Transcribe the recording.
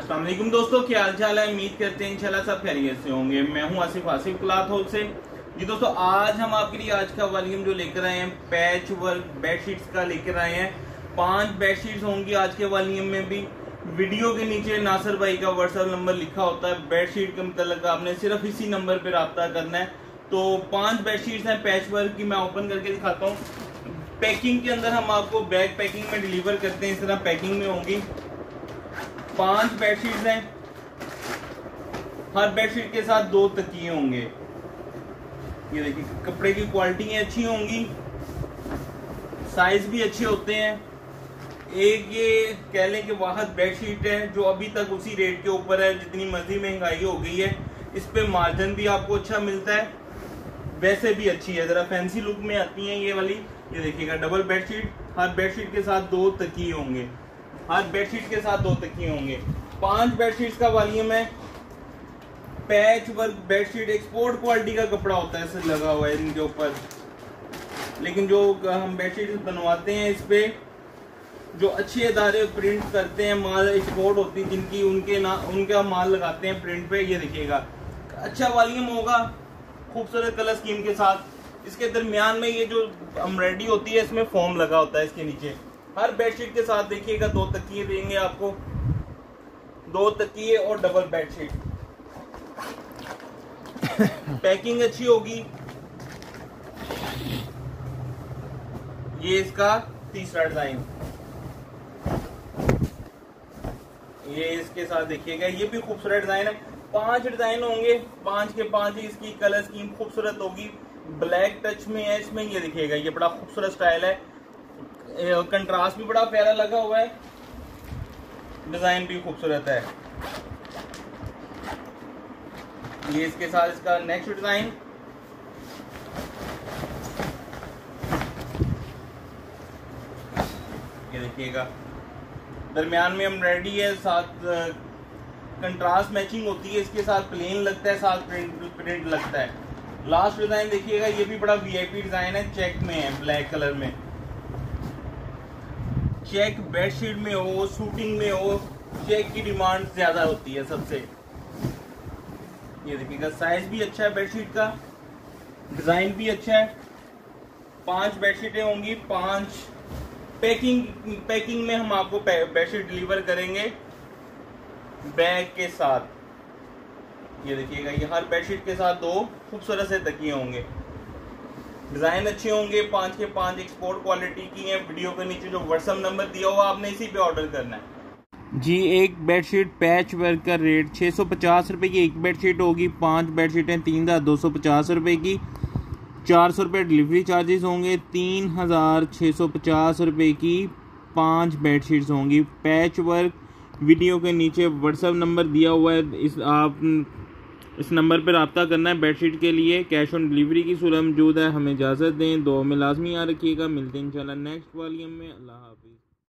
अस्सलाम वालेकुम दोस्तों, क्या हाल चाल है। उम्मीद करते हैं इंशाल्लाह सब खैरियत से होंगे। मैं हूं आसिफ क्लॉथ हाउस से। जी दोस्तों, आज हम आपके लिए आज का वॉल्यूम जो लेकर आए हैं पैच वर्क बेडशीट्स का लेकर आए हैं। 5 बेडशीट्स होंगी आज के वॉल्यूम में भी। वीडियो के नीचे नासिर भाई का व्हाट्सएप नंबर लिखा होता है। बेडशीट के मतलब आपने सिर्फ इसी नंबर पर रब्ता करना है। तो 5 बेडशीट्स हैं पैच वर्क की। मैं ओपन करके दिखाता हूँ। पैकिंग के अंदर हम आपको बैग पैकिंग में डिलीवर करते हैं, इस तरह पैकिंग में होंगी। 5 बेडशीट्स हैं। हर बेडशीट के साथ 2 तकिए होंगे। ये देखिए, कपड़े की क्वालिटी अच्छी होंगी, साइज भी अच्छे होते हैं। एक ये कह लें कि वाहद बेडशीट है जो अभी तक उसी रेट के ऊपर है। जितनी मर्जी महंगाई हो गई है, इस पे मार्जिन भी आपको अच्छा मिलता है, वैसे भी अच्छी है, जरा फैंसी लुक में आती है ये वाली। ये देखिएगा, डबल बेडशीट। हर बेडशीट के साथ 2 तकिए होंगे। हर बेडशीट के साथ 2 तकिए होंगे। 5 बेडशीट्स का वॉल्यूम है। Patch work bedsheet export quality का कपड़ा होता है, ऐसे लगा हुआ है इनके ऊपर। लेकिन जो हम बेडशीट बनवाते हैं, इस पे जो अच्छे इदारे प्रिंट करते हैं, माल एक्सपोर्ट होती है जिनकी, उनका माल लगाते हैं प्रिंट पे। ये देखिएगा, अच्छा वॉल्यूम होगा, खूबसूरत कलर स्कीम के साथ। इसके दरमियान में ये जो एम्ब्रॉयडरी होती है, इसमें फोम लगा होता है इसके नीचे। हर बेडशीट के साथ देखिएगा 2 तकिए देंगे आपको, 2 तकिए और डबल बेडशीट। पैकिंग अच्छी होगी। ये इसका तीसरा डिजाइन, ये इसके साथ देखिएगा, ये भी खूबसूरत डिजाइन है। 5 डिजाइन होंगे, 5 के 5 ही इसकी कलर स्कीम खूबसूरत होगी। ब्लैक टच में है इसमें। ये देखिएगा, ये बड़ा खूबसूरत स्टाइल है। कंट्रास्ट भी बड़ा प्यारा लगा हुआ है, डिजाइन भी खूबसूरत है। ये इसके साथ इसका नेक्स्ट डिजाइन। ये देखिएगा, दरमियान में एम्ब्रॉयडरी है, साथ कंट्रास्ट मैचिंग होती है, इसके साथ प्लेन लगता है, साथ प्रिंट लगता है। लास्ट डिजाइन देखिएगा, ये भी बड़ा वीआईपी डिजाइन है, चेक में है, ब्लैक कलर में। चेक बेडशीट में हो, शूटिंग में हो, चेक की डिमांड ज्यादा होती है सबसे। ये देखिएगा, साइज भी अच्छा है बेडशीट का, डिजाइन भी अच्छा है। 5 बेडशीटें होंगी। 5 पैकिंग में हम आपको बेडशीट डिलीवर करेंगे बैग के साथ। ये देखिएगा, ये हर बेडशीट के साथ 2 खूबसूरत से तकिए होंगे। डिजाइन अच्छे होंगे, 5 के 5 एक्सपोर्ट क्वालिटी की है। वीडियो के नीचे जो व्हाट्सएप नंबर दिया हुआ, आपने इसी पे ऑर्डर करना है। जी, एक बेडशीट पैच वर्क का रेट 650 रुपये की एक बेडशीट होगी। 5 बेडशीटें 3250 रुपये की। 400 रुपये डिलीवरी चार्जेस होंगे। 3650 रुपये की 5 बेडशीट्स होंगी पैच वर्क। वीडियो के नीचे व्हाट्सएप नंबर दिया हुआ है, आप इस नंबर पर रब्ता करना है बेडशीट के लिए। कैश ऑन डिलीवरी की सूरत मौजूद है। हमें इजाज़त दें, दुआ में लाजमी याद रखिएगा। मिलते हैं इंशाल्लाह नेक्स्ट वॉल्यूम में। अल्लाह हाफिज़।